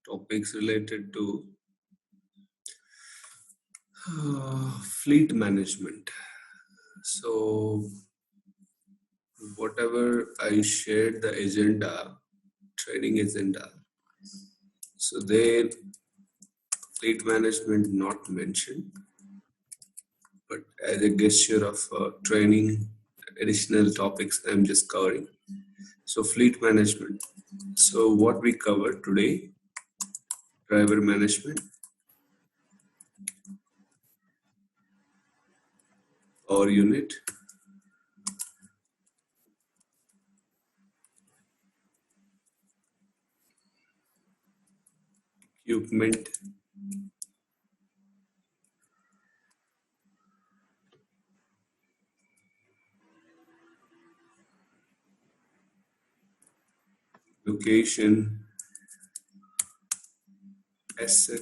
topics related to fleet management. So whatever I shared the agenda, training agenda, so there fleet management not mentioned, but as a gesture of training additional topics I'm just covering. So fleet management. So what we covered today, driver management, power unit, equipment, location, asset,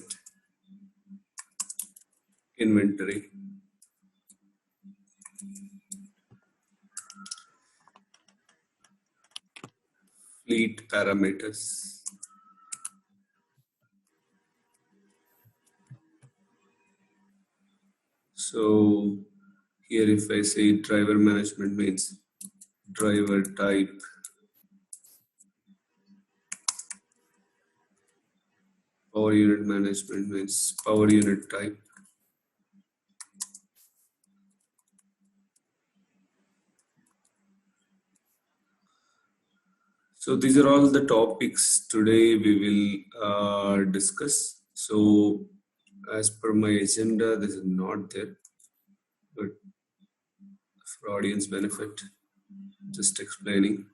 inventory, fleet parameters. So here if I say driver management means driver type, power unit management means power unit type, so these are all the topics today we will discuss. So as per my agenda, this is not there, but for audience benefit, just explaining.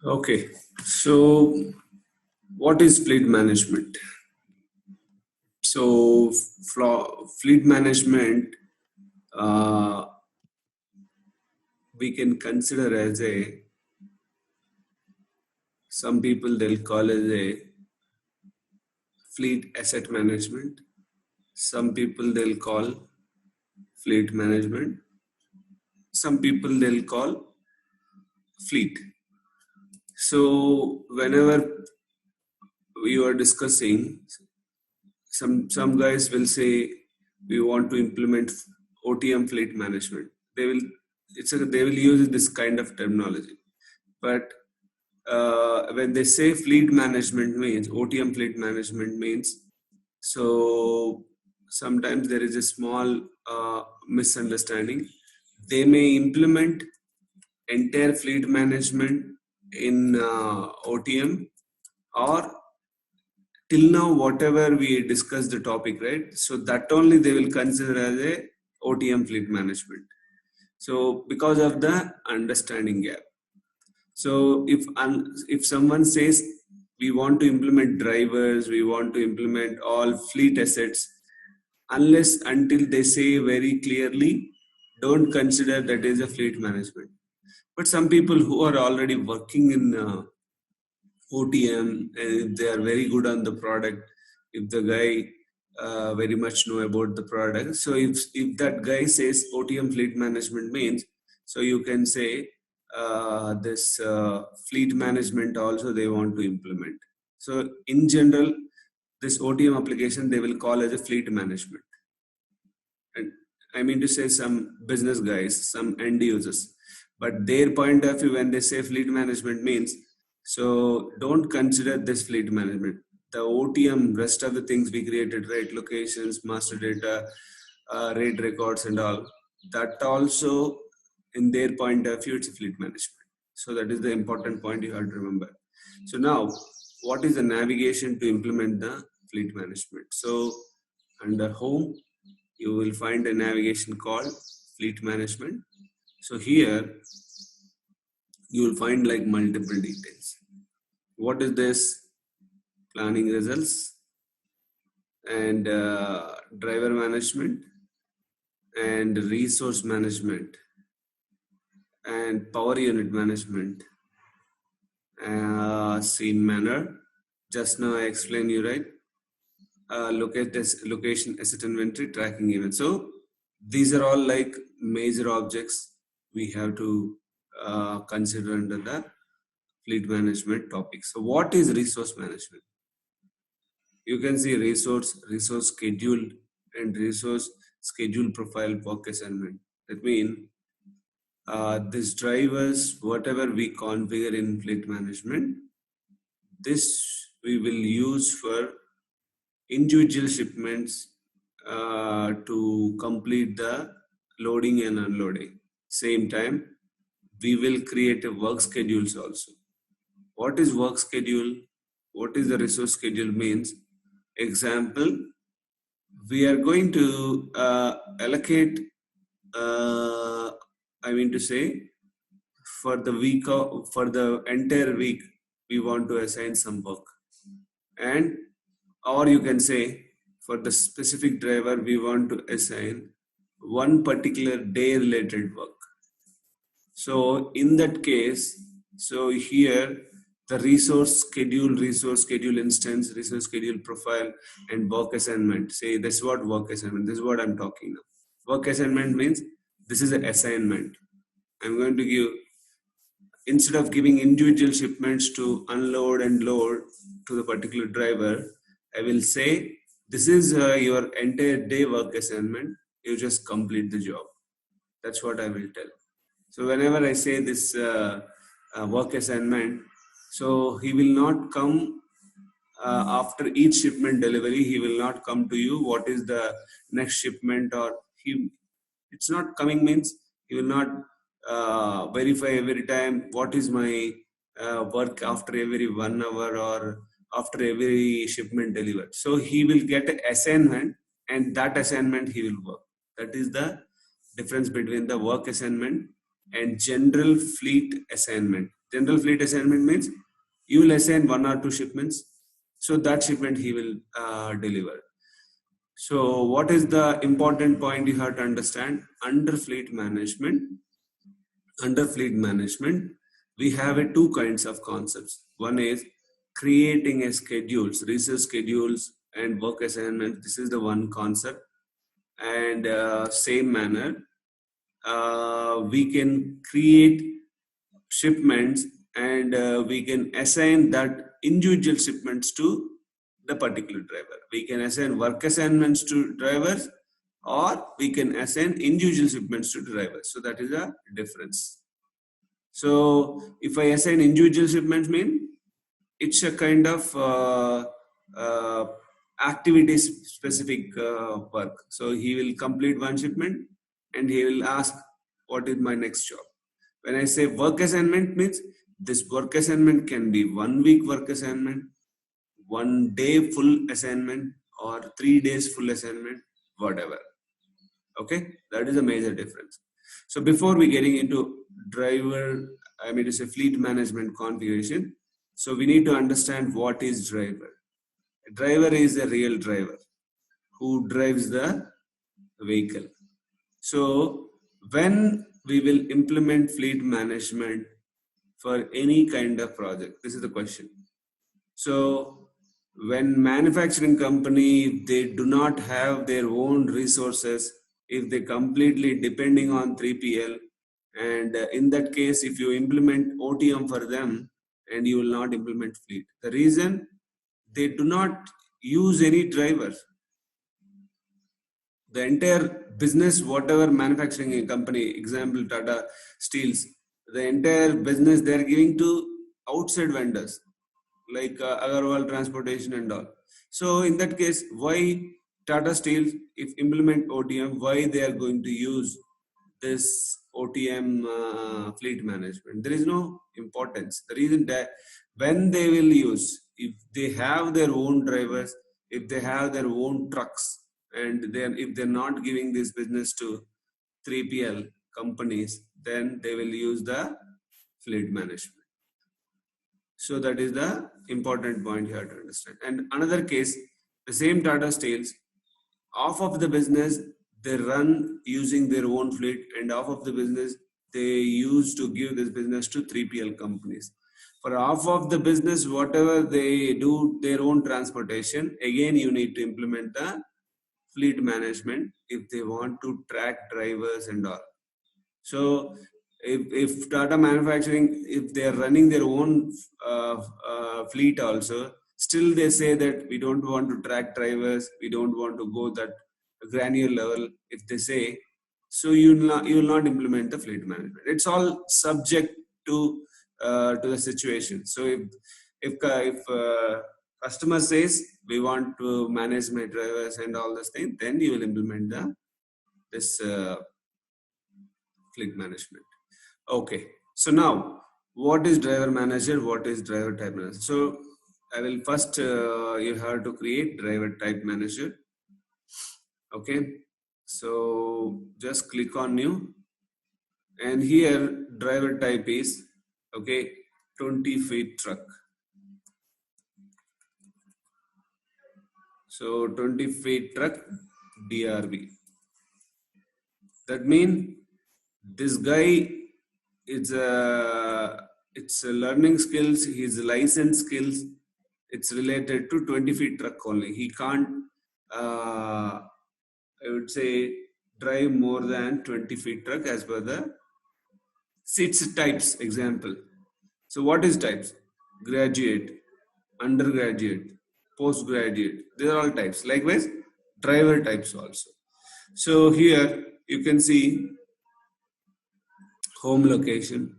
Okay, so what is fleet management? So fleet management we can consider as a, some people they'll call as a fleet asset management, some people they'll call fleet management, some people they'll call fleet. So whenever we are discussing, some guys will say we want to implement OTM fleet management. They will use this kind of terminology. But when they say fleet management means OTM fleet management means, so sometimes there is a small misunderstanding. They may implement entire fleet management in OTM, or till now whatever we discussed the topic, right? So that only they will consider as a OTM fleet management. So because of the understanding gap. So if someone says we want to implement drivers, we want to implement all fleet assets, unless until they say very clearly, don't consider that is a fleet management. But some people who are already working in OTM, and they are very good on the product, if the guy very much know about the product, so if that guy says OTM fleet management means, so you can say this fleet management also they want to implement. So in general, this OTM application they will call as a fleet management. And I mean to say some business guys, some end users, but their point of view when they say fleet management means, so don't consider this fleet management. The OTM, rest of the things we created, right? Locations, master data, rate records and all, that also in their point of view, it's a fleet management. So that is the important point you have to remember. So now, what is the navigation to implement the fleet management? So under home, you will find a navigation called fleet management. So here you will find like multiple details. What is this? Planning results and driver management and resource management and power unit management scene manner. Just now I explained you, right? Locate this location, asset inventory, tracking event. So these are all like major objects we have to consider under the fleet management topic. So what is resource management? You can see resource schedule, and resource schedule profile work assignment. That means these drivers, whatever we configure in fleet management, this we will use for individual shipments to complete the loading and unloading. Same time, we will create a work schedules also. What is work schedule? What is the resource schedule means? Example, we are going to allocate, I mean to say, for the week for the entire week, we want to assign some work, and or you can say for the specific driver we want to assign one particular day related work. So in that case, so here the resource schedule instance, resource schedule profile, and work assignment. Say this is what work assignment. This is what I'm talking now. Work assignment means this is an assignment. I'm going to give, instead of giving individual shipments to unload and load to the particular driver, I will say this is your entire day work assignment. You just complete the job. That's what I will tell. So whenever I say this work assignment, so he will not come after each shipment delivery. He will not come to you. What is the next shipment? Or it's not coming means he will not verify every time what is my work after every 1 hour or after every shipment delivered. So he will get an assignment, and that assignment he will work. That is the difference between the work assignment and general fleet assignment. General fleet assignment means you will assign 1 or 2 shipments, so that shipment he will deliver. So what is the important point you have to understand? Under fleet management, we have two kinds of concepts. One is creating a schedules, resource schedules and work assignment. This is the one concept. And same manner, we can create shipments, and we can assign that individual shipments to the particular driver. We can assign work assignments to drivers, or we can assign individual shipments to drivers. So that is a difference. So if I assign individual shipments, mean it's a kind of activity specific work. So he will complete one shipment and he will ask, what is my next job? When I say work assignment, means this work assignment can be 1 week work assignment, 1 day full assignment, or 3 days full assignment, whatever. Okay, that is a major difference. So before we getting into fleet management configuration, so we need to understand what is driver. A driver is a real driver who drives the vehicle. So when we will implement fleet management for any kind of project, this is the question. So when manufacturing company, they do not have their own resources, if they completely depending on 3PL, and in that case, if you implement OTM for them and you will not implement fleet. The reason, they do not use any drivers. The entire business, whatever manufacturing company, example Tata Steels, the entire business they are giving to outside vendors like Agarwal Transportation and all. So in that case, why Tata Steel, if implement OTM, why they are going to use this OTM fleet management? There is no importance. The reason that when they will use, if they have their own drivers, if they have their own trucks, and then if they're not giving this business to 3PL companies, then they will use the fleet management. So that is the important point you have to understand. And another case, the same Tata Steels, half of the business they run using their own fleet, and half of the business they use to give this business to 3PL companies. For half of the business, whatever they do their own transportation, again you need to implement the fleet management if they want to track drivers and all. So if Tata Manufacturing, if they are running their own fleet also, still they say that we don't want to track drivers, we don't want to go that granular level. If they say, so you will not implement the fleet management. It's all subject to the situation. So if customer says we want to manage my drivers and all those things, then you will implement this fleet management. Okay, so now what is driver manager? What is driver type manager? So I will first you have to create driver type manager. Okay, so just click on new, and here driver type is okay 20 feet truck. So 20 feet truck DRV. That means this guy it's a learning skills, his license skills, it's related to 20 feet truck only. He can't I would say drive more than 20 feet truck as per the seats types example. So what is types? Graduate, undergraduate, postgraduate, these are all types. Likewise driver types also. So here you can see home location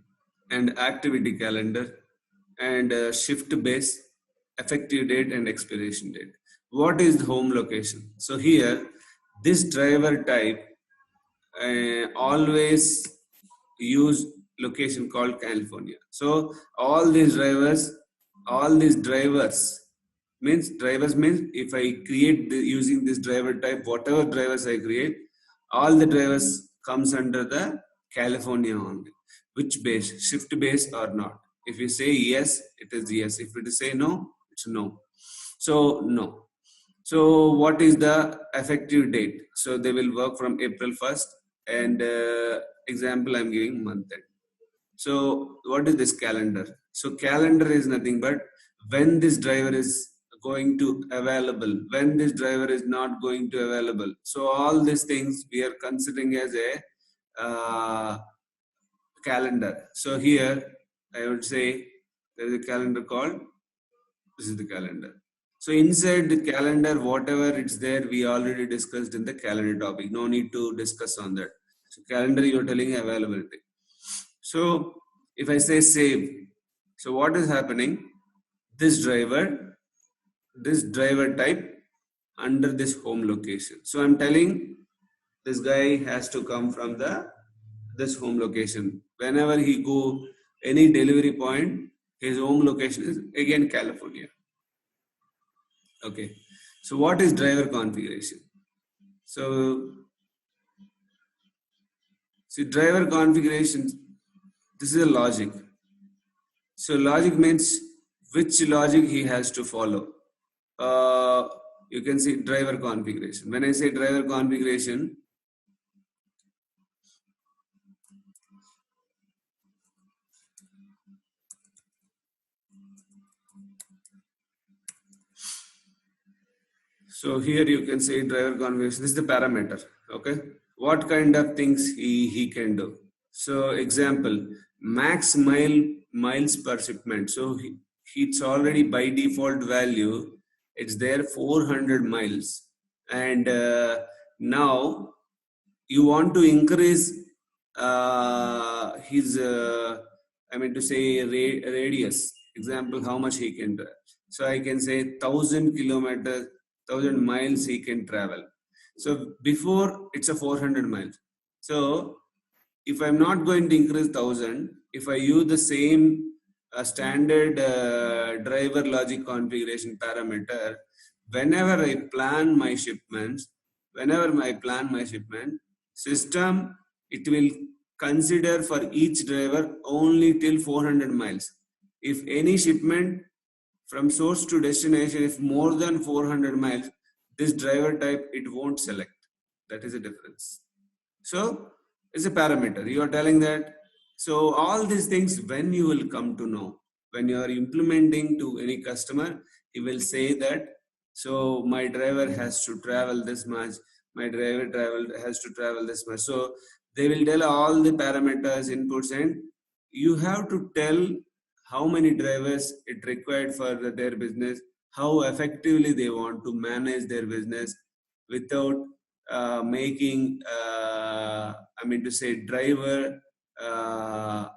and activity calendar and shift base, effective date and expiration date. What is home location? So here this driver type always use location called California. So all these drivers means if I create using this driver type, whatever drivers I create, all the drivers comes under the California only. Which base? Shift base or not? If you say yes, it is yes. If it is say no, it's no. So no. So what is the effective date? So they will work from April 1st, and example I'm giving month end. So what is this calendar? So calendar is nothing but when this driver is going to available, when this driver is not going to available. So all these things we are considering as a calendar. So here I would say there is a calendar called, this is the calendar. So inside the calendar, whatever it's there, we already discussed in the calendar topic. No need to discuss on that. So calendar, you're telling availability. So if I say save, so what is happening? This driver type under this home location. So I'm telling this guy has to come from this home location. Whenever he go any delivery point, his home location is again California. Okay. So what is driver configuration? So see driver configuration, this is a logic. So logic means which logic he has to follow. You can see driver configuration. When I say driver configuration, so here you can say driver configuration. This is the parameter. Okay, what kind of things he can do. So example, max miles per shipment. So it's already by default value. It's there 400 miles, and now you want to increase his I mean to say radius. Example, how much he can drive. So I can say 1,000 kilometers, 1,000 miles he can travel. So before it's a 400 miles. So if I'm not going to increase 1,000, if I use the same standard driver logic configuration parameter, whenever I plan my shipments, system, it will consider for each driver only till 400 miles. If any shipment from source to destination is more than 400 miles, this driver type, it won't select. That is a difference. So it's a parameter. You are telling that. So all these things, when you will come to know, when you are implementing to any customer, he will say that, so my driver has to travel this much, my driver has to travel this much. So they will tell all the parameters, inputs, and you have to tell how many drivers it required for their business, how effectively they want to manage their business without making, I mean to say, driver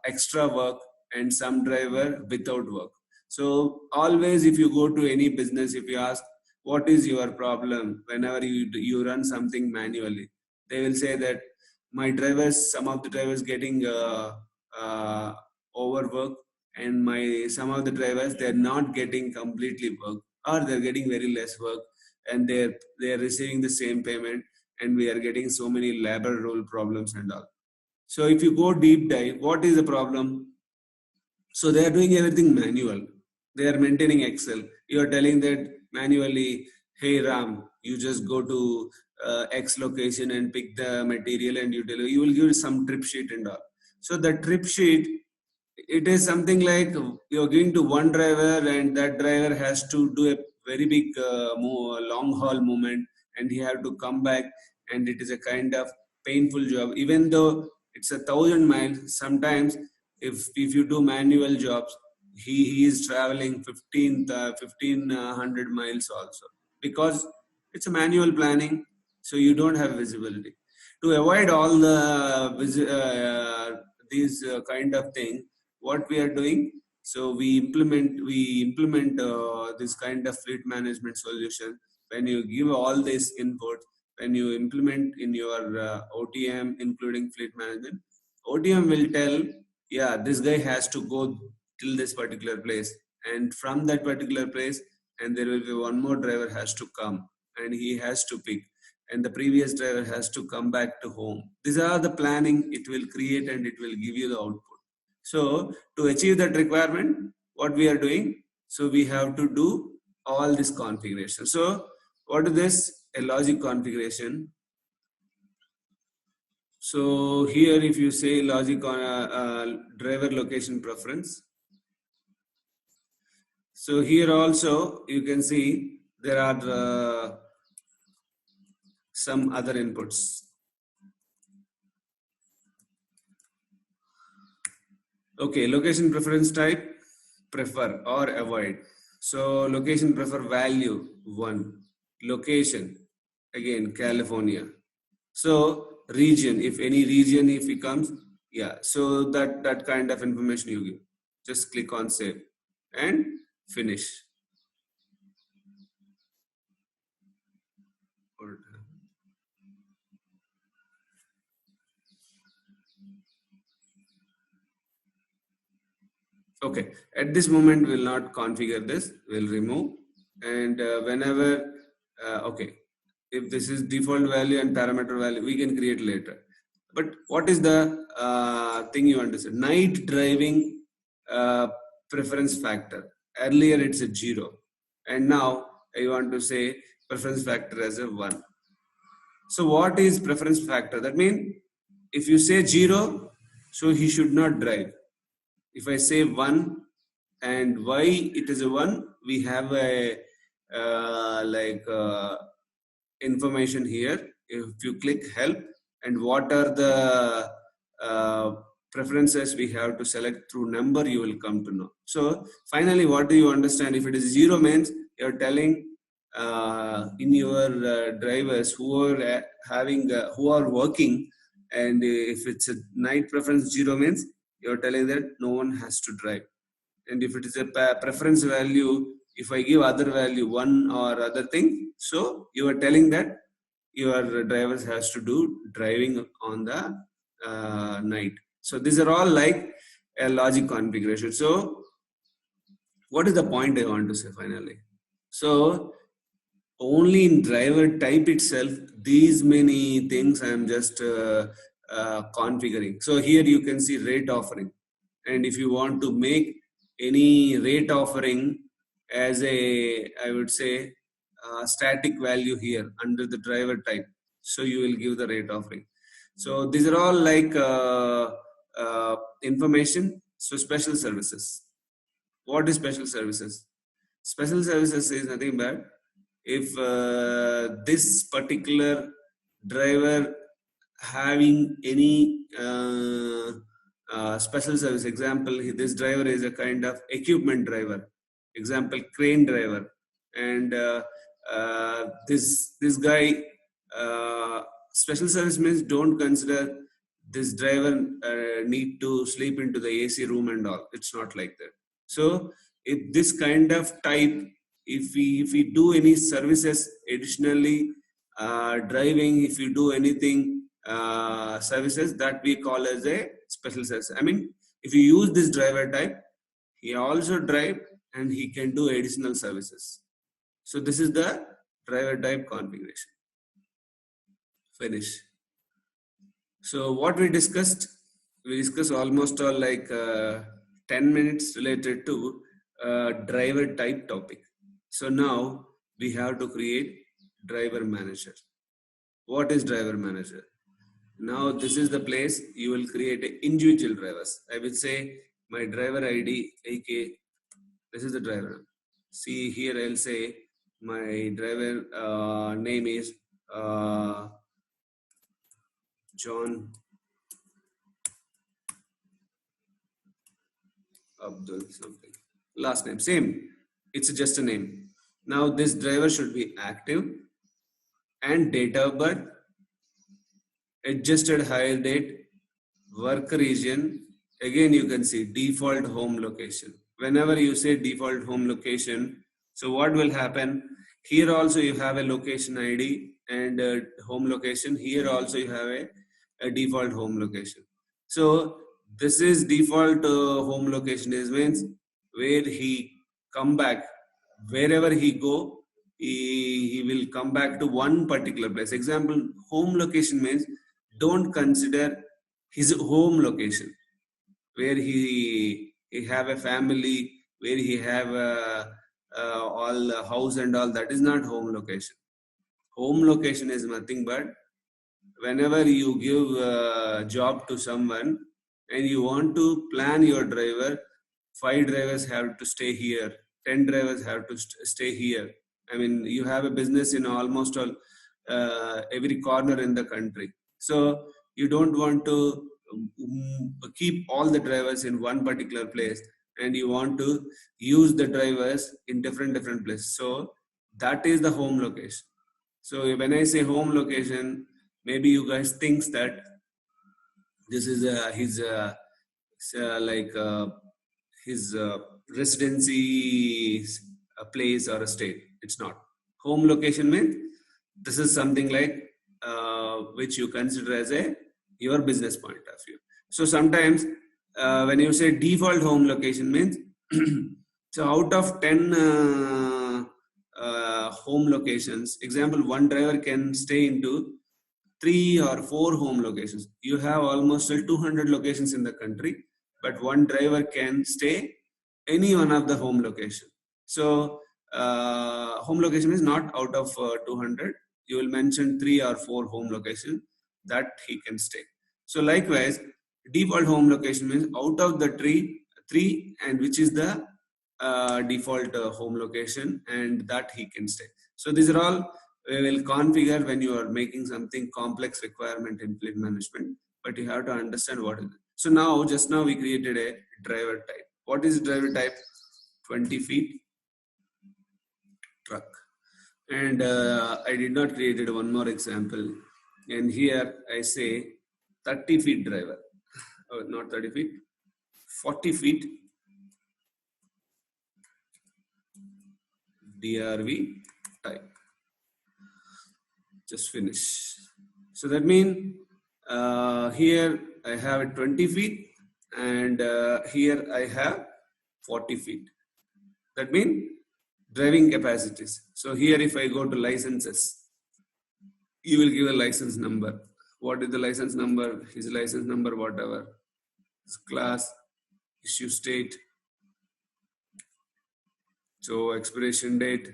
extra work and some driver without work. So always, if you go to any business, if you ask what is your problem, whenever you run something manually, they will say that my drivers, some of the drivers getting uh, overwork, and my some of the drivers they're not getting completely work, or they're getting very less work, and they're receiving the same payment, and we are getting so many labor rule problems and all. So if you go deep dive, what is the problem? So they are doing everything manual. They are maintaining Excel. You are telling that manually, hey Ram, you just go to X location and pick the material and you deliver. You will give some trip sheet and all. So the trip sheet, it is something like you're going to one driver, and that driver has to do a very big long haul movement, and he have to come back, and it is a kind of painful job. Even though it's 1,000 miles, sometimes if you do manual jobs, he is traveling 1500 miles also, because it's a manual planning, so you don't have visibility. To avoid all the these kind of thing, what we are doing, so we implement this kind of fleet management solution. When you give all this input, when you implement in your OTM including fleet management, OTM will tell, yeah, this guy has to go till this particular place, and from that particular place, and there will be one more driver has to come, and he has to pick, and the previous driver has to come back to home. These are the planning it will create, and it will give you the output. So to achieve that requirement, what we are doing, so we have to do all this configuration. So what is this? A logic configuration. So here, if you say logic on driver location preference, so here also you can see there are some other inputs. Okay, location preference type, prefer or avoid. So location prefer value 1. Location, again California. So region, if any region if it comes, yeah, so that kind of information you give. Just click on save and finish. Okay, at this moment we'll not configure this, we'll remove, and whenever okay, if this is default value and parameter value, we can create later. But what is the thing you understand? Night driving preference factor. Earlier it's a 0, and now I want to say preference factor as a 1. So what is preference factor? That means if you say 0, so he should not drive. If I say 1, and why it is a 1, we have a information here. If you click help, and what are the preferences we have to select through number, you will come to know. So finally, what do you understand? If it is 0 means you're telling in your drivers who are who are working, and if it's a night preference 0 means you're telling that no one has to drive. And if it is a preference value, if I give other value 1 or other thing, so you are telling that your drivers has to do driving on the night. So these are all like a logic configuration. So what is the point I want to say finally? So only in driver type itself, these many things I am just configuring. So here you can see rate offering, and if you want to make any rate offering as a, I would say, static value here under the driver type, so you will give the rate offering. So these are all like information. So special services. What is special services? Special services is nothing but if this particular driver having any special service. Example, this driver is a kind of equipment driver. Example, crane driver, and this guy. Special service means don't consider this driver need to sleep into the AC room and all. It's not like that. So if this kind of type, if we do any services additionally, driving, if you do anything services, that we call as a special service. I mean, if you use this driver type, he also drive and he can do additional services. So this is the driver type configuration. Finish. So what we discussed almost all like 10 minutes related to driver type topic. So now we have to create driver manager. What is driver manager? Now this is the place you will create individual drivers. I will say my driver ID, AK, this is the driver. See here I'll say my driver name is John Abdul something. Last name, same. It's just a name. Now this driver should be active and date of birth, adjusted hire date, work region. Again, you can see default home location. Whenever you say default home location, so what will happen? Here also you have a location ID and home location. Here also you have a default home location. So this is default home location is means where he come back, wherever he go, he will come back to one particular place. Example, home location means don't consider his home location where he have a family, where he have all house and all. That is not home location. Home location is nothing but whenever you give a job to someone and you want to plan your driver, 5 drivers have to stay here, 10 drivers have to stay here. I mean, you have a business in almost all every corner in the country. So you don't want to keep all the drivers in one particular place, and you want to use the drivers in different places. So that is the home location. So when I say home location, maybe you guys thinks that this is his like his residency place or a state. It's not. Home location means this is something like which you consider as a your business point of view. So sometimes when you say default home location means so out of 10 home locations, example, one driver can stay into 3 or 4 home locations. You have almost 200 locations in the country, but one driver can stay any one of the home location. So home location is not out of 200. You will mention 3 or 4 home locations that he can stay. So likewise, default home location means out of the three, and which is the default home location, and that he can stay. So these are all we will configure when you are making something complex requirement in fleet management, but you have to understand what is it. So now, just now we created a driver type. What is driver type? 20 feet truck. And I did not create one more example. And here I say 30 feet driver. Oh, not 30 feet, 40 feet DRV type. Just finish. So that means here I have 20 feet and here I have 40 feet. That means driving capacities. So here if I go to licenses, you will give a license number. What is the license number? His license number, whatever. His class, issue state. So expiration date.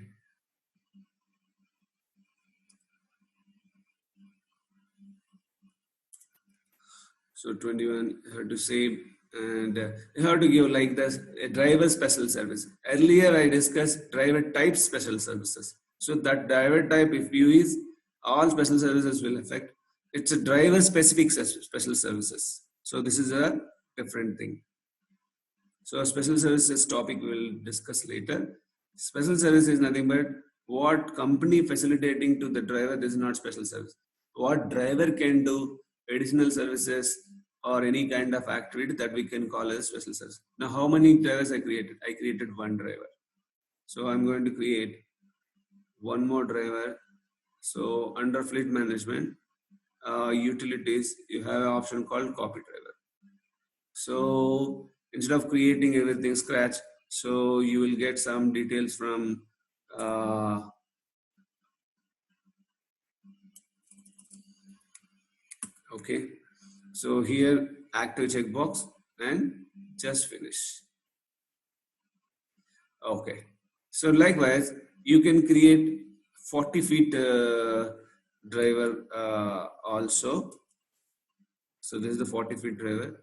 So 21, I have to say And you have to give like the driver special service. Earlier I discussed driver type special services. So that driver type, if you use, all special services will affect. It's a driver specific special services. So this is a different thing. So a special services topic we will discuss later. Special service is nothing but what company facilitating to the driver. This is not special service. What driver can do additional services or any kind of activity that we can call as special service. Now, how many drivers I created? I created one driver. So I'm going to create one more driver. So under fleet management, utilities, you have an option called copy driver. So instead of creating everything scratch, so you will get some details from okay. So here active checkbox and just finish. Okay. So likewise, you can create 40 feet driver also. So this is the 40 feet driver.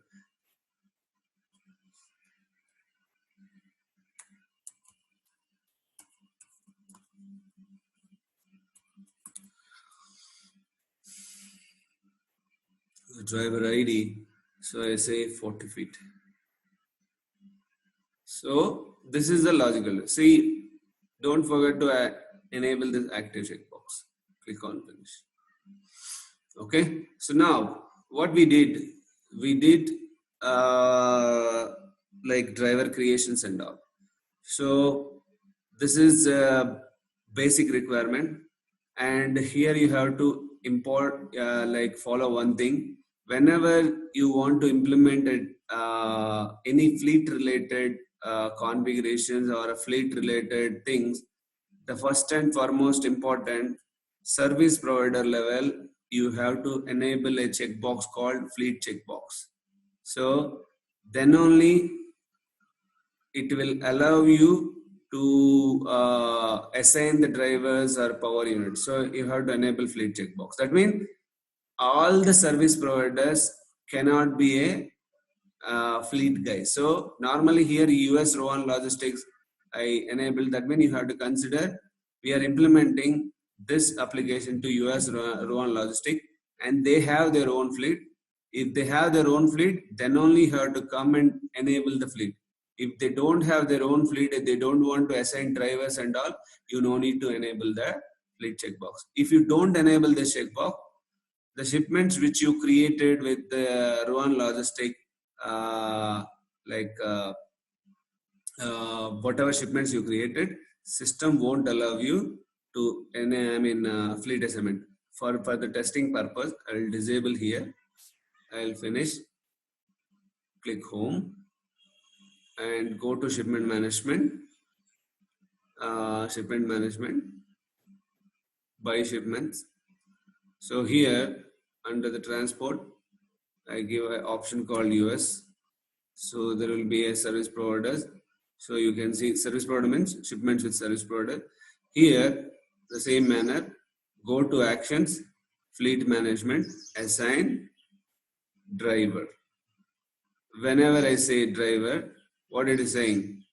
The driver ID. So I say 40 feet. So this is the logical. See, don't forget to enable this active checkbox. Click on finish. Okay. So now what we did like driver creations and all. So this is a basic requirement, and here you have to import like follow one thing. Whenever you want to implement any fleet related configurations or a fleet related things, the first and foremost important service provider level, you have to enable a checkbox called fleet checkbox. So then only it will allow you to assign the drivers or power units. So you have to enable fleet checkbox. That means all the service providers cannot be a fleet guy. So normally here US Rowan Logistics, I enabled. That means you have to consider we are implementing this application to US Rowan Logistics, and they have their own fleet. If they have their own fleet, then only you have to come and enable the fleet. If they don't have their own fleet, if they don't want to assign drivers and all, you no need to enable the fleet checkbox. If you don't enable the checkbox, the shipments which you created with the Rowan Logistic, whatever shipments you created, system won't allow you to fleet assignment. For the testing purpose, I will disable here. I will finish. Click home and go to shipment management. Shipment management by shipments. So here under the transport, I give an option called US. So there will be a service providers. So you can see service provider means shipments with service provider. Here, the same manner, go to actions, fleet management, assign driver. Whenever I say driver, what it is saying?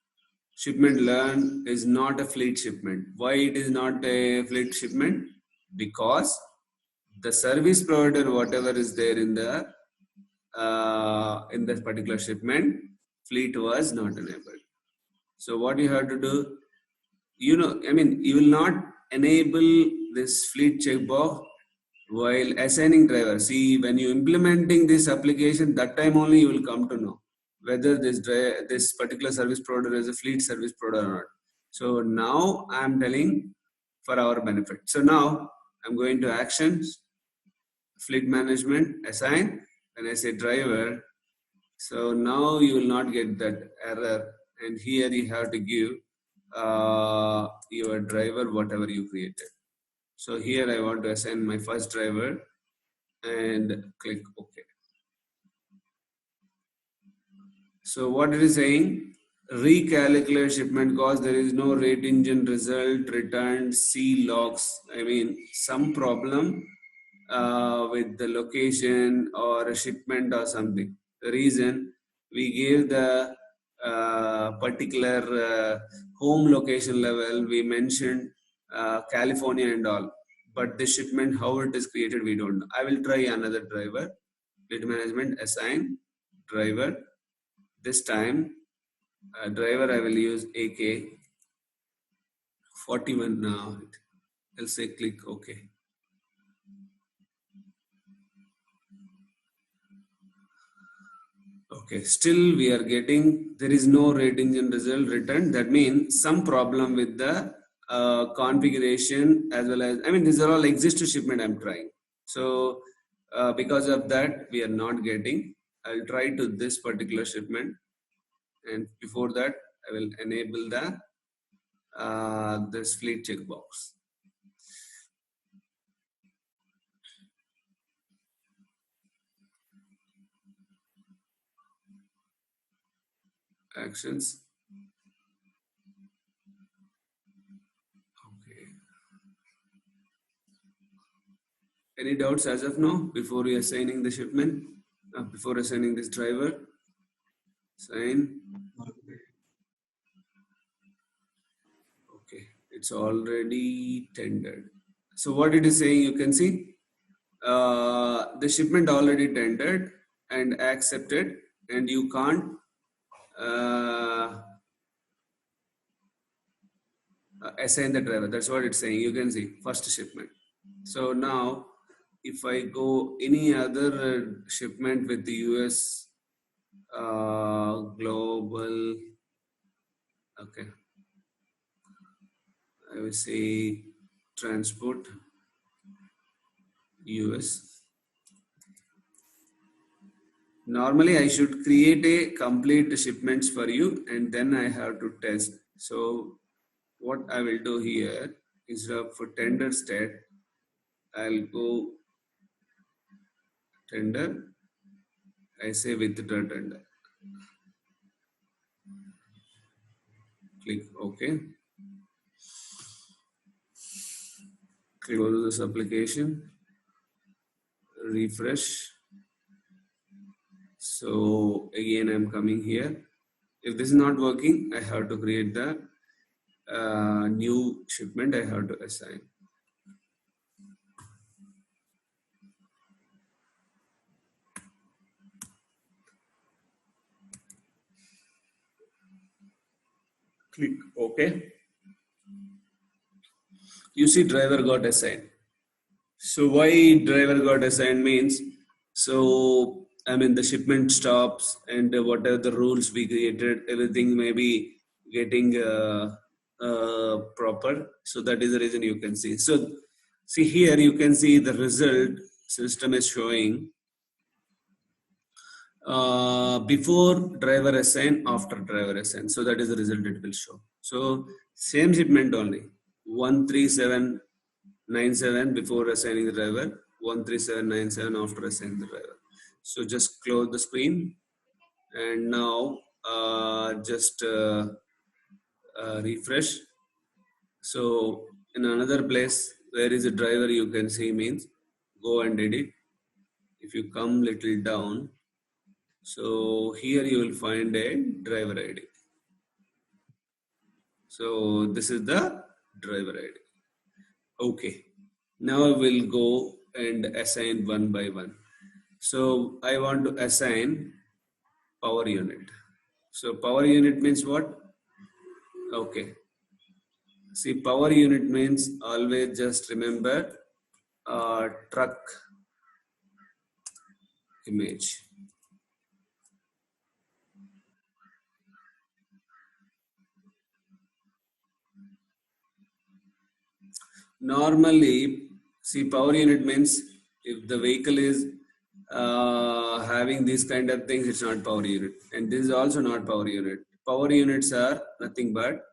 Shipment learn is not a fleet shipment. Why it is not a fleet shipment? Because the service provider, whatever is there in the particular shipment, fleet was not enabled. So what you have to do, you will not enable this fleet checkbox while assigning driver. See, when you implementing this application, that time only you will come to know whether this particular service provider is a fleet service provider or not. So now I am telling for our benefit. So now I'm going to actions, fleet management, assign, and I say driver. So now you will not get that error, and here you have to give your driver whatever you created. So here I want to assign my first driver and click OK. So what it is saying, recalculate shipment cost, there is no rate engine result, returned, C logs, some problem with the location or a shipment or something. The reason, we gave the particular home location level, we mentioned California and all, but the shipment, how it is created, we don't know. I will try another driver, fleet management, assign driver. This time, driver I will use AK 41 now. I'll say click OK. Okay, still we are getting, there is no rate engine result returned. That means some problem with the configuration as well as, I mean, these are all exist shipment I'm trying. So because of that, we are not getting. I'll try to this particular shipment. And before that, I will enable the this fleet checkbox. Actions. Okay. Any doubts as of now before we are assigning the shipment? Before assigning this driver? Sign. Okay, it's already tendered. So what it is saying, you can see the shipment already tendered and accepted, and you can't assign the driver. That's what it's saying. You can see first shipment. So now, if I go any other shipment with the US global, okay, I will say transport US. Normally, I should create a complete shipments for you, and then I have to test. So what I will do here is for tender state, I'll go tender. I say withdraw tender. Click OK. Close this application. Refresh. So again, I'm coming here. If this is not working, I have to create the new shipment. I have to assign. Click OK. You see driver got assigned. So why driver got assigned means, so I mean the shipment stops and whatever the rules we created, everything may be getting proper. So that is the reason you can see. So see here you can see the result system is showing before driver assign, after driver assign. So that is the result it will show. So same shipment only, 13797 before assigning the driver, 13797 after assigning the driver. So just close the screen and now just refresh. So in another place where is a driver you can see means go and edit. If you come little down, so here you will find a driver ID. So this is the driver ID. Okay. Now I will go and assign one by one. So I want to assign power unit. So power unit means what? Okay. See, power unit means always just remember truck image. Normally, see, power unit means if the vehicle is having these kind of things, it's not power unit. And this is also not power unit. Power units are nothing but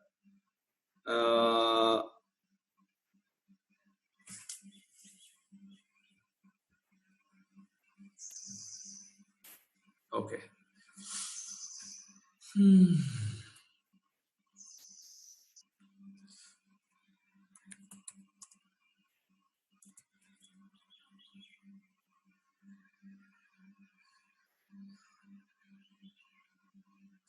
okay.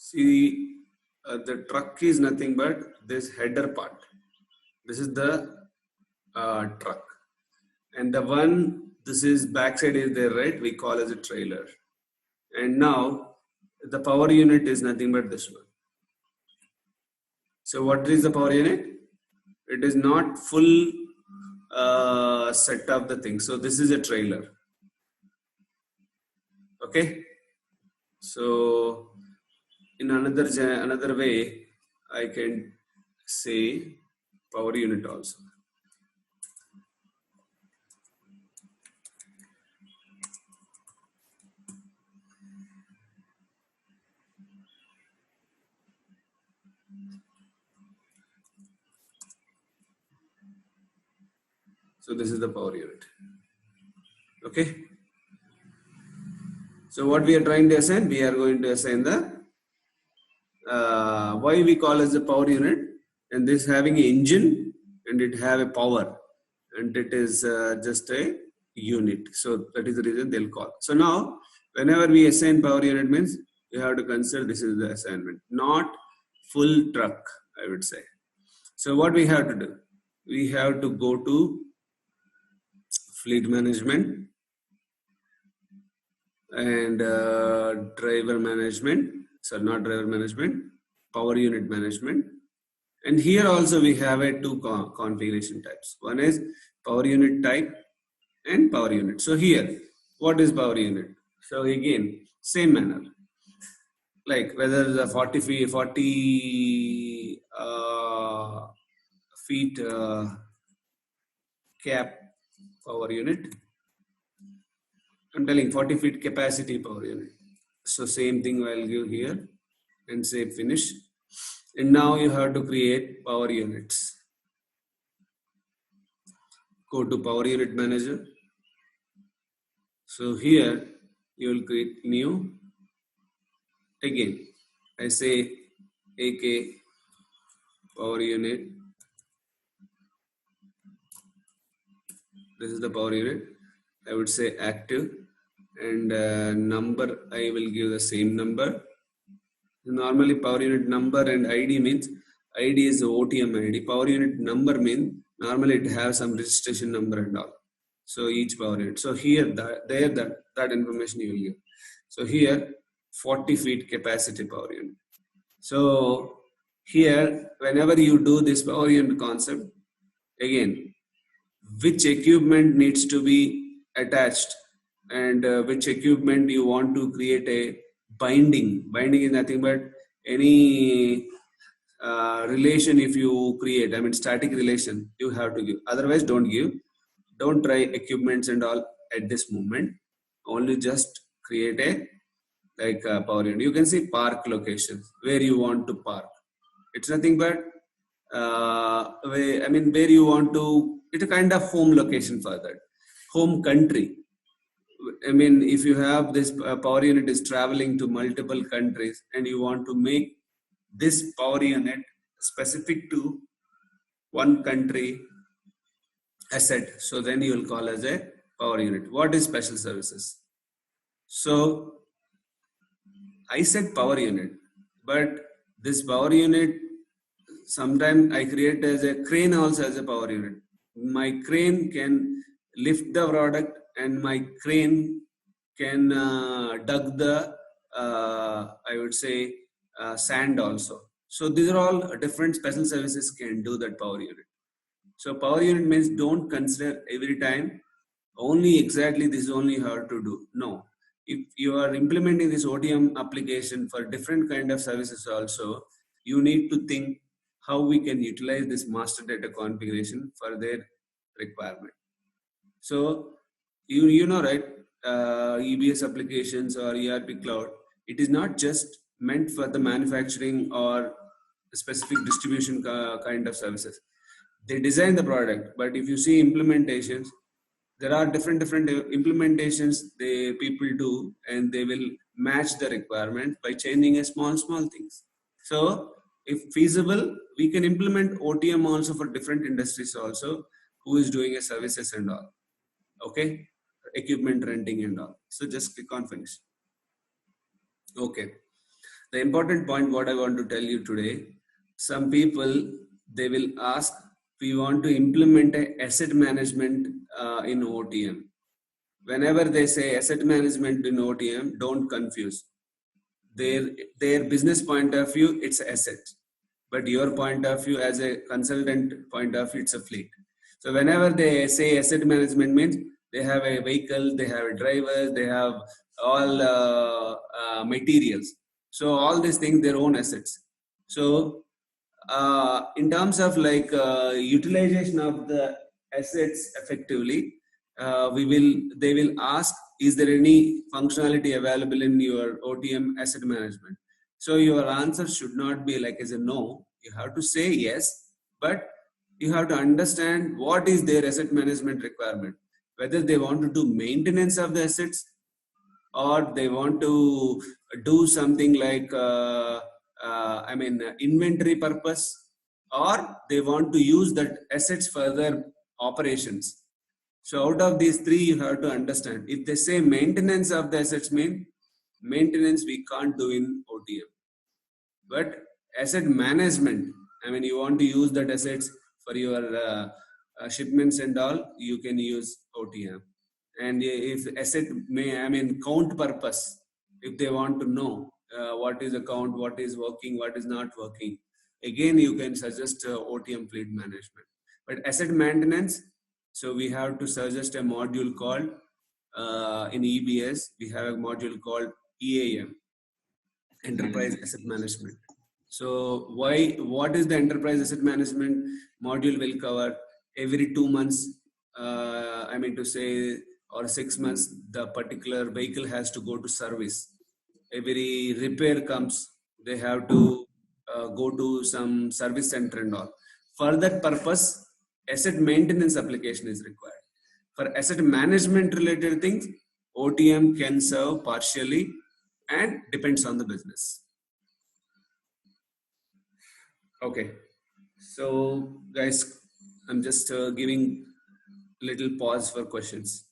See, the truck is nothing but this header part. This is the truck, and the one, this is backside is there, right? We call as a trailer. And now the power unit is nothing but this one. So what is the power unit? It is not full set of the thing. So this is a trailer. Okay. So in another way, I can say power unit also. So this is the power unit. Okay. So what we are trying to assign, we are going to assign the why we call as the power unit, and this having an engine and it have a power, and it is just a unit. So that is the reason they'll call. So now whenever we assign power unit means you have to consider this is the assignment, not full truck, I would say. So what we have to do, we have to go to fleet management and driver management. So not driver management, power unit management. And here also we have a two configuration types. One is power unit type and power unit. So here, what is power unit? So again, same manner. Like whether the 40 feet cap power unit. I'm telling 40 feet capacity power unit. So same thing I'll give here and say finish. And now you have to create power units. Go to power unit manager. So here you will create new. Again, I say AK power unit. This is the power unit. I would say active, and number I will give the same number. Normally power unit number and ID means ID is the OTM ID. Power unit number means normally it has some registration number and all. So each power unit. So here that information you will give. So here 40 feet capacity power unit. So here whenever you do this power unit concept, again which equipment needs to be attached and which equipment you want to create a binding. Binding is nothing but any relation if you create, I mean static relation you have to give, otherwise don't give. Don't try equipments and all at this moment, only just create a like a power unit. You can see park locations where you want to park. It's nothing but where you want to, it's a kind of home location for that, home country. I mean, if you have this power unit is traveling to multiple countries and you want to make this power unit specific to one country asset, so then you will call as a power unit. What is special services? So I said power unit, but this power unit, sometimes I create as a crane also as a power unit. My crane can lift the product and my crane can dug the, I would say, sand also. So these are all different special services can do that power unit. So power unit means don't consider every time only exactly this only you have to do. No. If you are implementing this OTM application for different kind of services also, you need to think how we can utilize this master data configuration for their requirement. So you know, right, EBS applications or ERP cloud, it is not just meant for the manufacturing or specific distribution kind of services. They design the product, but if you see implementations, there are different implementations they people do, and they will match the requirement by changing a small things. So if feasible, we can implement OTM also for different industries also who is doing a services and all. Okay, equipment renting and all. So just click on finish. Okay, The important point what I want to tell you today, some people, they will ask, we want to implement a asset management in OTM. Whenever they say asset management in OTM, don't confuse. Their business point of view, it's asset. But your point of view as a consultant point of view, it's a fleet. So whenever they say asset management means they have a vehicle, they have a driver, they have all materials. So all these things, their own assets. So in terms of like utilization of the assets effectively, they will ask, is there any functionality available in your OTM asset management? So your answer should not be like as a no. You have to say yes, but you have to understand what is their asset management requirement. Whether they want to do maintenance of the assets, or they want to do something like inventory purpose, or they want to use that assets for their operations. So out of these three, you have to understand. If they say maintenance of the assets, mean maintenance we can't do in OTM. But asset management, you want to use that assets for your shipments and all, you can use OTM. And if asset count purpose, if they want to know what is the count, what is working, what is not working, again you can suggest OTM fleet management. But asset maintenance, so we have to suggest a module called in EBS, we have a module called EAM, Enterprise Asset Management. So what is the Enterprise Asset Management module will cover? Every 2 months, or 6 months, the particular vehicle has to go to service. Every repair comes, they have to go to some service center and all. For that purpose, asset maintenance application is required. For asset management related things, OTM can serve partially and depends on the business. Okay, so guys, I'm just giving little pause for questions.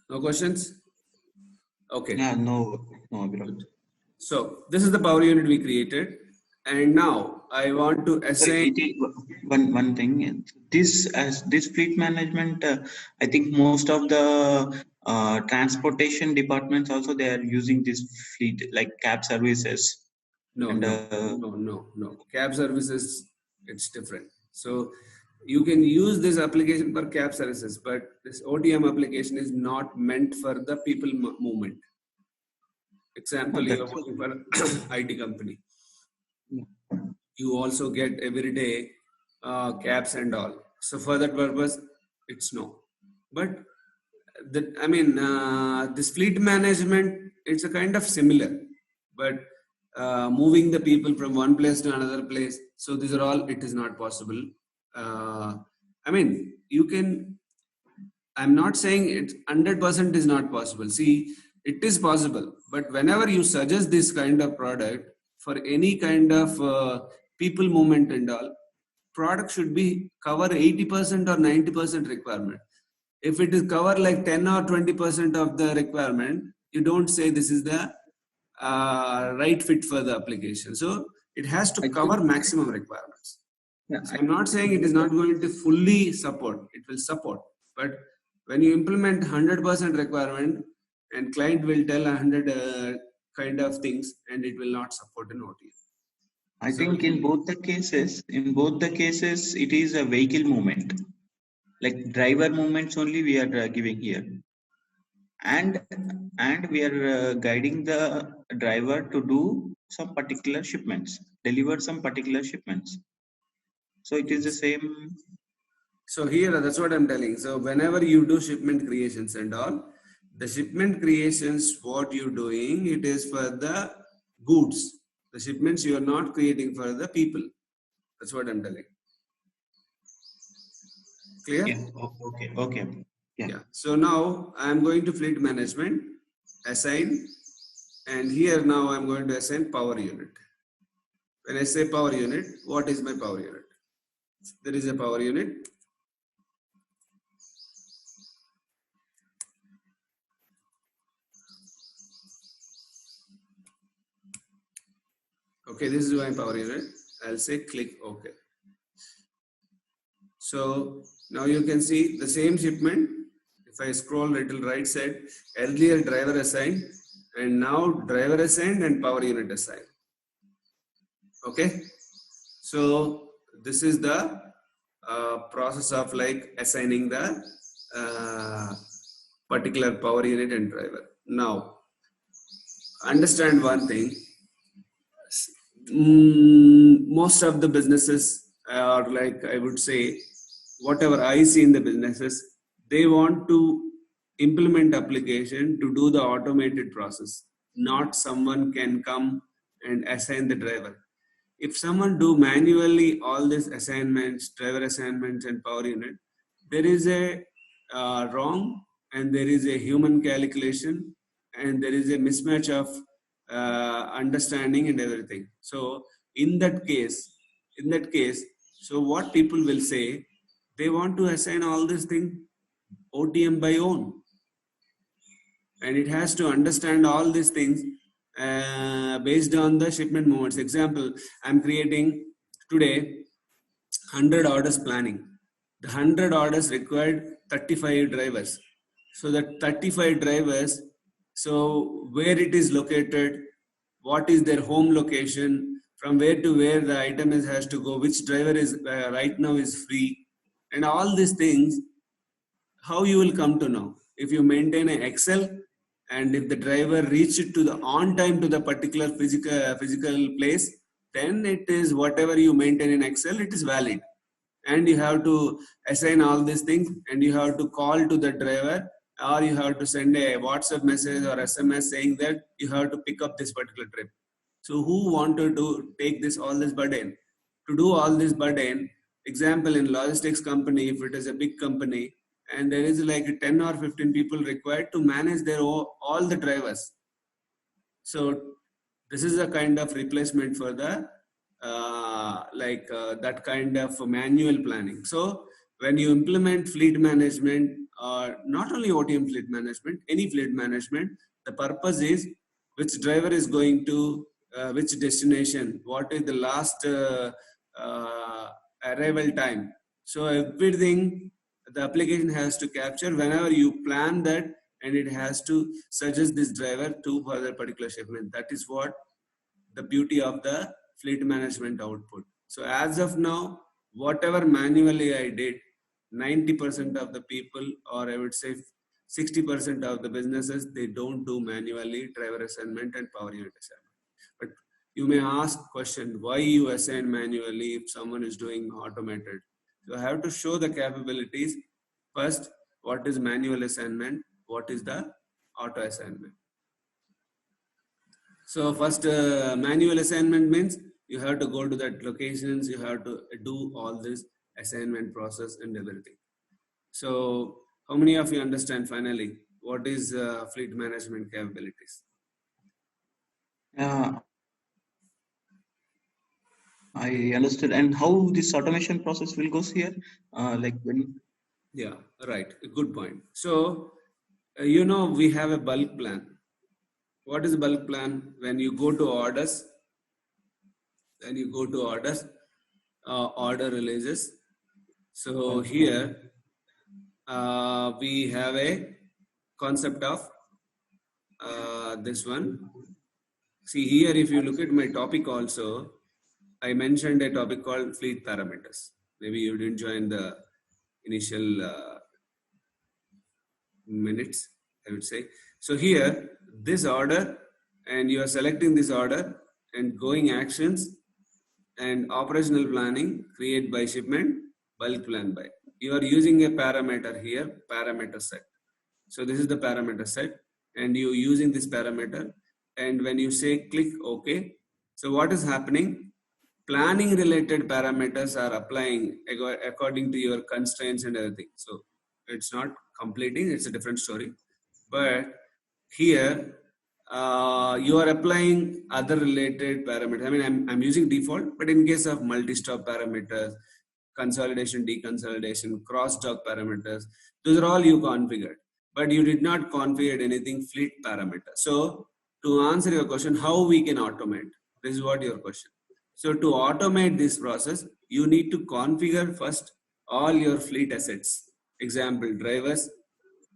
No questions? Okay. Yeah, no. So this is the power unit we created, and now I want to assign one thing. This fleet management, I think most of the transportation departments also they are using this fleet, like cab services. No. Cab services, it's different. So you can use this application for cab services, but this OTM application is not meant for the people movement. Example, you are working for IT company. You also get every day cabs and all. So for that purpose, it's no. But this fleet management, it's a kind of similar, but moving the people from one place to another place. So these are all, it is not possible. You can, I'm not saying it 100% is not possible. See, it is possible, but whenever you suggest this kind of product for any kind of people movement and all, product should be cover 80% or 90% requirement. If it is cover like 10 or 20% of the requirement, you don't say this is the right fit for the application. So it has to cover maximum requirements. Yeah, so I'm not saying it is not going to fully support. It will support. But when you implement 100% requirement and client will tell 100 kind of things and it will not support an OTM. I think in both the cases, it is a vehicle movement. Like driver movements only we are giving here. And we are guiding the driver to do some particular shipments, deliver some particular shipments. So it is the same. So here, that's what I'm telling. So whenever you do shipment creations and all, the shipment creations, what you're doing, it is for the goods. The shipments you are not creating for the people. That's what I'm telling. Clear? Yeah. Okay. Yeah. So now I'm going to fleet management, assign, and here now I'm going to assign power unit. When I say power unit, what is my power unit? There is a power unit. Okay, this is my power unit. I'll say click OK. So now you can see the same shipment. If I scroll little right side, earlier driver assigned and now driver assigned and power unit assigned. Okay. So this is the process of like assigning the particular power unit and driver. Now understand one thing. Most of the businesses are like, I would say, whatever I see in the businesses, they want to implement application to do the automated process. Not someone can come and assign the driver. If someone do manually all these assignments, driver assignments and power unit, there is a wrong and there is a human calculation and there is a mismatch of understanding and everything. So in that case, so what people will say, they want to assign all these things OTM by own, and it has to understand all these things based on the shipment movements. Example, I'm creating today 100 orders planning. The 100 orders required 35 drivers. So the 35 drivers, so where it is located, what is their home location, from where to where the item has to go, which driver is right now is free, and all these things, how you will come to know? If you maintain an Excel and if the driver reached to the on time to the particular physical place, then it is whatever you maintain in Excel, it is valid. And you have to assign all these things and you have to call to the driver, or you have to send a WhatsApp message or SMS saying that you have to pick up this particular trip. So who wanted to take this all this burden? To do all this burden, example in logistics company, if it is a big company and there is like 10 or 15 people required to manage their all the drivers. So this is a kind of replacement for the that kind of manual planning. So when you implement fleet management, or not only OTM fleet management, any fleet management, the purpose is which driver is going to which destination, what is the last arrival time. So everything the application has to capture whenever you plan that, and it has to suggest this driver to for the particular shipment. That is what the beauty of the fleet management output. So as of now, whatever manually I did, 90% of the people, or I would say 60% of the businesses, they don't do manually driver assignment and power unit assignment. But you may ask question, why you assign manually if someone is doing automated? So I have to show the capabilities. First, what is manual assignment? What is the auto assignment? So first, manual assignment means you have to go to that locations, you have to do all this assignment process and everything. So how many of you understand finally what is fleet management capabilities? I understood. And how this automation process will goes here? Like when? Yeah, right. Good point. So, you know, we have a bulk plan. What is bulk plan? When you go to orders, order releases. So here we have a concept of this one. See here, if you look at my topic also, I mentioned a topic called fleet parameters. Maybe you didn't join the initial minutes, I would say. So here, this order, and you are selecting this order and going actions and operational planning, create by shipment, bulk plan by. You are using a parameter here, parameter set. So this is the parameter set, and you using this parameter. And when you say click OK, so what is happening? Planning related parameters are applying according to your constraints and everything. So it's not completing, it's a different story. But here, you are applying other related parameters. I mean, I'm using default, but in case of multi-stop parameters, consolidation, deconsolidation, cross-dock parameters, those are all you configured, but you did not configure anything fleet parameter. So to answer your question, how we can automate? This is what your question. So to automate this process, you need to configure first all your fleet assets. Example, drivers,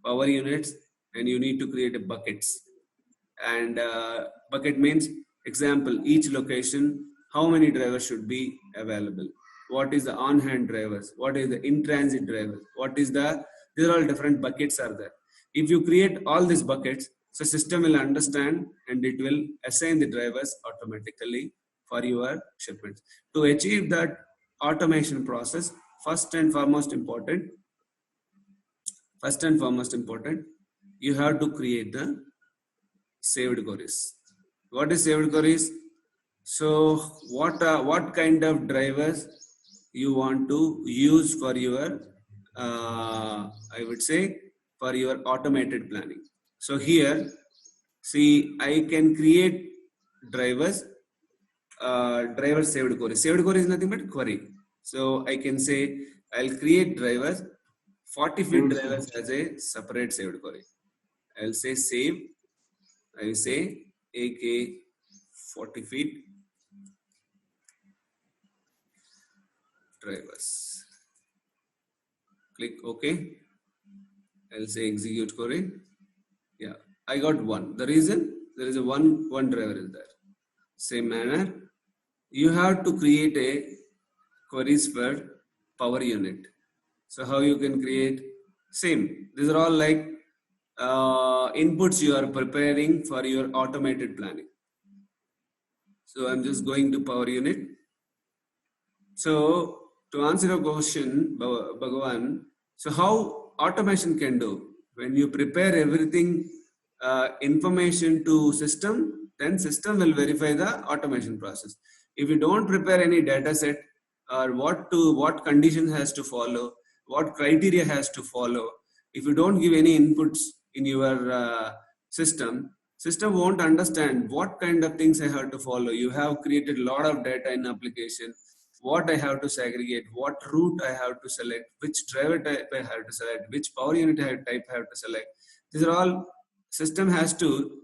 power units, and you need to create a buckets. And bucket means, example, each location, how many drivers should be available, what is the on-hand drivers, what is the in-transit drivers, what is the, these are all different buckets are there. If you create all these buckets, so system will understand and it will assign the drivers automatically for your shipments. To achieve that automation process, first and foremost important, you have to create the saved queries. What is saved queries? So what kind of drivers you want to use for your I would say for your automated planning. So here, see, I can create drivers, driver saved query. Saved query is nothing but query. So I can say I'll create drivers, 40 feet drivers as a separate saved query. I'll say save, I will say AK 40 feet drivers. Click OK. I'll say execute query. Yeah, I got one. The reason there is a one driver is there. Same manner, you have to create a queries for power unit. So how you can create? Same. These are all like inputs you are preparing for your automated planning. So I'm just going to power unit. So to answer your question, Bhagavan, so how automation can do? When you prepare everything, information to system, then system will verify the automation process. If you don't prepare any data set or what conditions has to follow, what criteria has to follow, if you don't give any inputs in your system won't understand what kind of things I have to follow. You have created a lot of data in application, what I have to segregate, what route I have to select, which driver type I have to select, which power unit type I have to select. These are all system has to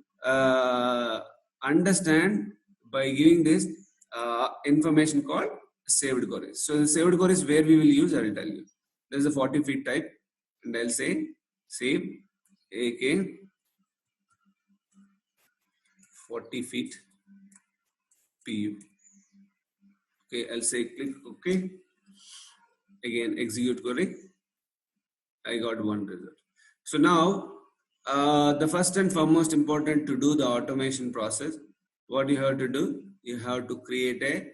understand by giving this information called saved queries. So the saved queries where we will use, I will tell you. There is a 40 feet type and I'll say save AK 40 feet PU. Okay, I'll say click OK. Again, execute query. I got one result. So now, the first and foremost important to do the automation process, what you have to do, you have to create a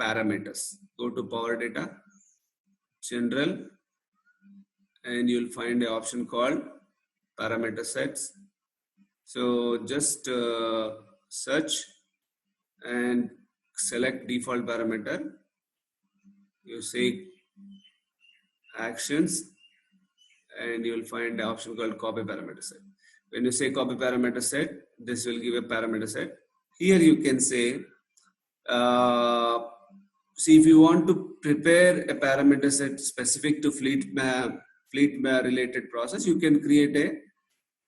parameters. Go to Power Data, General, and you'll find an option called Parameter Sets. So just search and select default parameter. You say actions and you will find the option called copy parameter set. When you say copy parameter set, this will give a parameter set. Here you can say, see, if you want to prepare a parameter set specific to fleet related process, you can create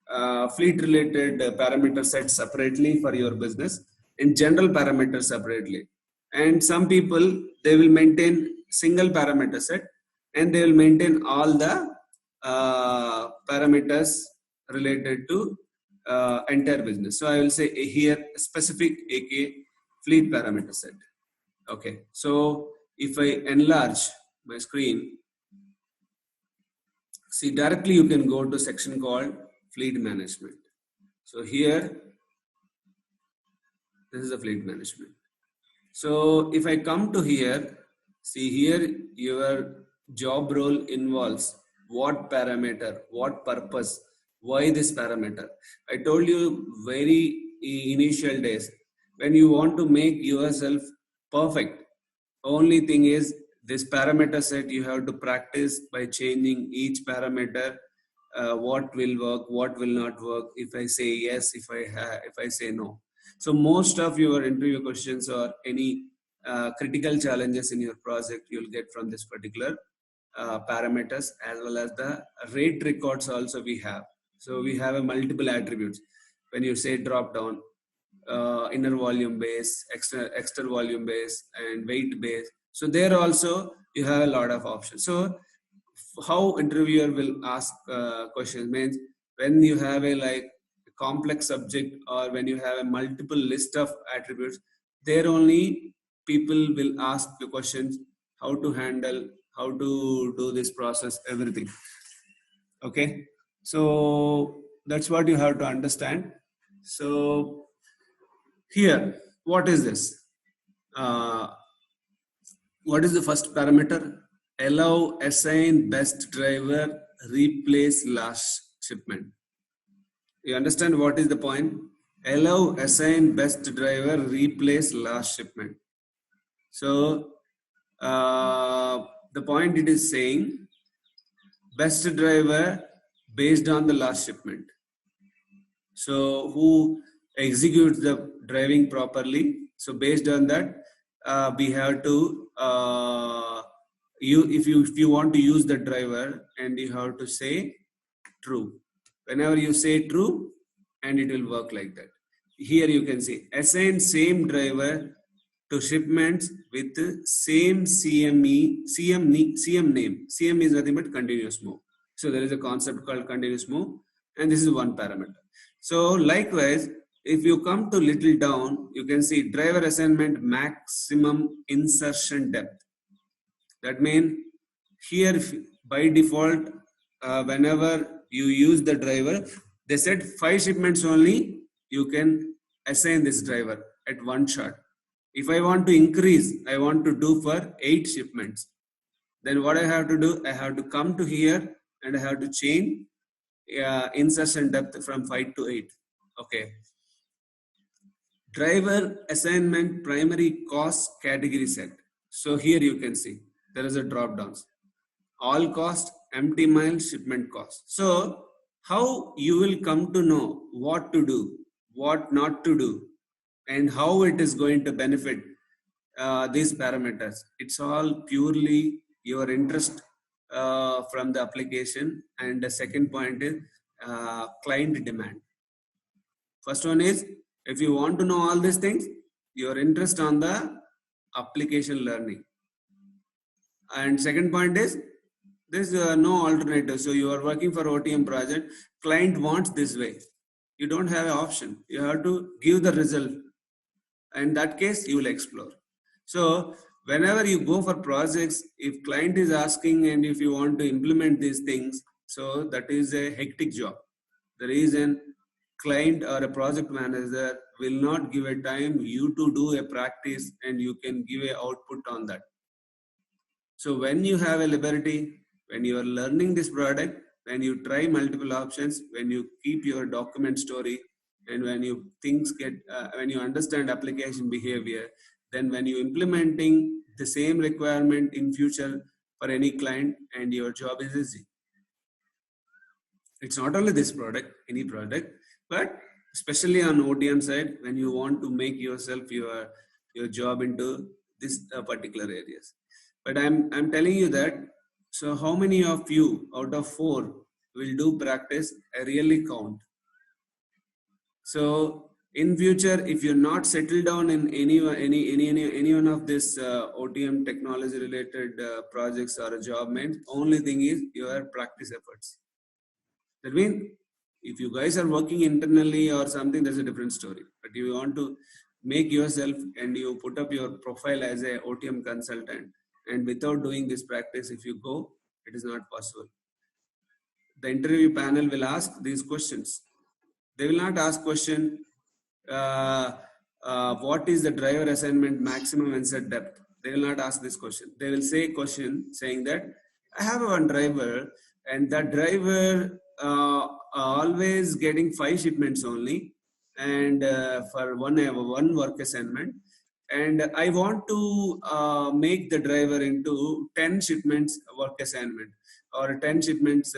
a fleet related parameter set separately for your business, in general parameters separately. And some people, they will maintain single parameter set and they will maintain all the parameters related to entire business. So I will say here specific AK fleet parameter set. Okay, so if I enlarge my screen, see, directly you can go to section called fleet management. So here, this is the fleet management. So if I come to here, see here your job role involves what parameter, what purpose, why this parameter. I told you very initial days, when you want to make yourself perfect, only thing is this parameter set you have to practice by changing each parameter what will work, what will not work, if I say yes, if I say no. So most of your interview questions or any critical challenges in your project you'll get from this particular parameters, as well as the rate records also we have. So we have a multiple attributes. When you say drop down, inner volume base, extra volume base, and weight base. So there also you have a lot of options. So how interviewer will ask questions means when you have a like complex subject, or when you have a multiple list of attributes, there only people will ask the questions how to handle, how to do this process, everything. Okay, so that's what you have to understand. So here, what is this? Uh, what is the first parameter? Allow assign best driver replace last shipment. You understand what is the point? Allow assign best driver replace last shipment. So the point it is saying best driver based on the last shipment. So who executes the driving properly? So based on that, we have to if you want to use the driver, and you have to say true. Whenever you say true, and it will work like that. Here you can see assign same driver to shipments with the same CM name. CM is nothing but continuous move. So there is a concept called continuous move, and this is one parameter. So likewise, if you come to little down, you can see driver assignment maximum insertion depth. That means here by default, whenever you use the driver, they said 5 shipments only you can assign this driver at one shot. If I want to increase, I want to do for 8 shipments. Then what I have to do, I have to come to here and I have to change insertion depth from 5 to 8. Okay. Driver assignment primary cost category set. So here you can see there is a drop downs. All cost, empty mile, shipment cost. So how you will come to know what to do, what not to do, and how it is going to benefit these parameters. It's all purely your interest from the application. And the second point is client demand. First one is, if you want to know all these things, your interest on the application learning. And second point is, there's no alternative. So you are working for OTM project, client wants this way. You don't have an option. You have to give the result. In that case, you will explore. So whenever you go for projects, if client is asking and if you want to implement these things, so that is a hectic job. The reason client or a project manager will not give a time you to do a practice and you can give a output on that. So when you have a liberty, when you are learning this product, when you try multiple options, when you keep your document story, and when you things get, when you understand application behavior, then when you implementing the same requirement in future for any client, and your job is easy. It's not only this product, any product, but especially on OTM side, when you want to make yourself your job into this particular areas. But I'm telling you that. So how many of you out of 4 will do practice? I really count. So in future, if you're not settled down in any one of this OTM technology related projects or a job, means only thing is your practice efforts. That means if you guys are working internally or something, that's a different story. But you want to make yourself and you put up your profile as a OTM consultant, and without doing this practice, if you go, it is not possible. The interview panel will ask these questions. They will not ask question, what is the driver assignment maximum insert depth? They will not ask this question. They will say question saying that I have one driver, and that driver always getting 5 shipments only, and for one work assignment, and I want to make the driver into 10 shipments work assignment, or 10 shipments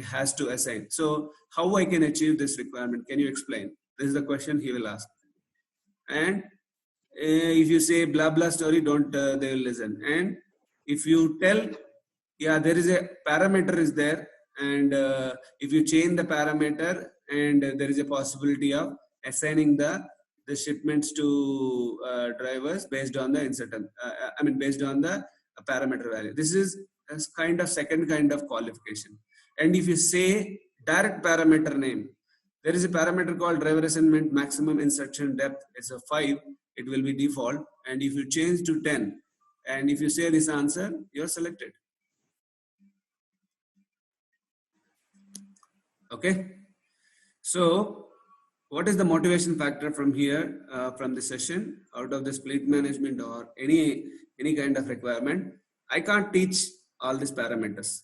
has to assign. So how I can achieve this requirement? Can you explain? This is the question he will ask. And if you say blah blah story, don't they will listen. And if you tell, yeah, there is a parameter is there, and if you change the parameter, and there is a possibility of assigning the shipments to drivers based on the incertain, I mean based on the parameter value. This is a kind of second kind of qualification. And if you say direct parameter name, there is a parameter called driver assignment maximum insertion depth. It's a 5. It will be default. And if you change to 10, and if you say this answer, you're selected. Okay. So what is the motivation factor from here, from the session, out of this fleet management or any kind of requirement? I can't teach all these parameters.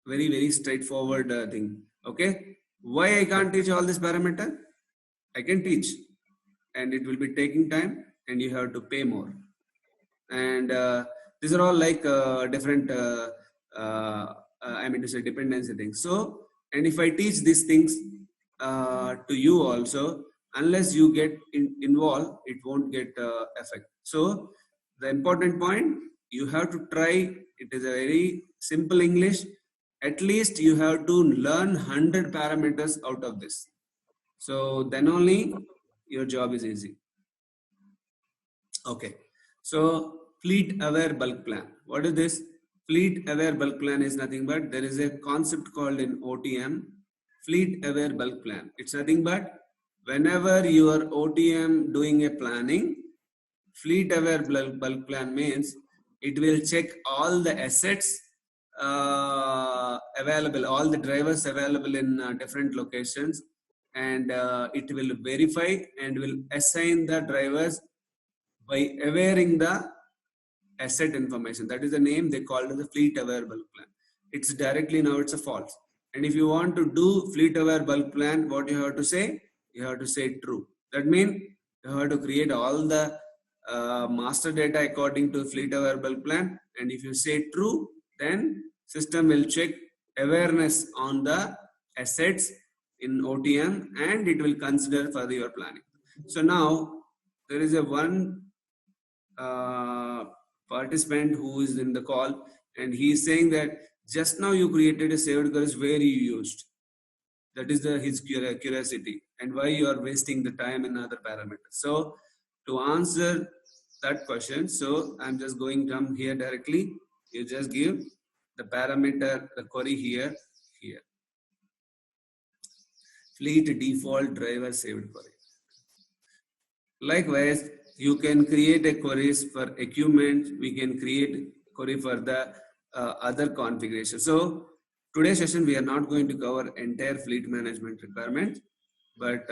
Very straightforward thing. Okay. Why I can't teach all this parameter? I can teach, and it will be taking time, and you have to pay more. And these are all like different I mean to say dependency things. So, and if I teach these things to you also, unless you get involved, it won't get effect. So the important point, you have to try. It is a very simple English. At least you have to learn 100 parameters out of this. So then only your job is easy. Okay. So fleet aware bulk plan. What is this? Fleet aware bulk plan is nothing but there is a concept called in OTM fleet aware bulk plan. It's nothing but whenever you are OTM doing a planning, fleet aware bulk plan means it will check all the assets available, all the drivers available in different locations, and it will verify and will assign the drivers by awareing the asset information. That is the name they call it the fleet aware bulk plan. It's directly now it's a false. And if you want to do fleet aware bulk plan, what you have to say? You have to say true. That means you have to create all the master data according to fleet aware bulk plan. And if you say true, then system will check awareness on the assets in OTM and it will consider for your planning. So now there is a one participant who is in the call, and he is saying that just now you created a saved queries where you used. That is his curiosity, and why you are wasting the time in other parameters. So to answer that question, so I'm just going from here directly. You just give the parameter, the query here. Fleet default driver saved query. Likewise, you can create a queries for equipment. We can create query for the other configuration. So today's session, we are not going to cover entire fleet management requirement, but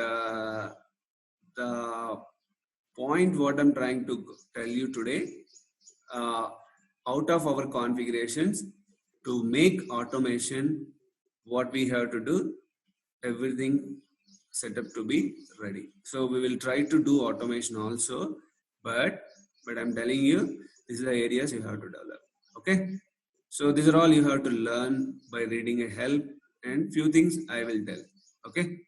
the point what I'm trying to tell you today, out of our configurations, to make automation, what we have to do, everything set up to be ready. So we will try to do automation also, but I'm telling you, these are the areas you have to develop. Okay. So these are all you have to learn by reading a help, and few things I will tell. Okay.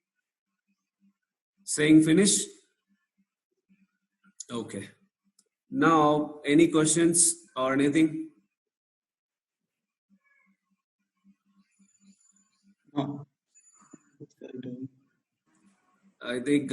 Saying finish. Okay. Now, any questions or anything? No. I think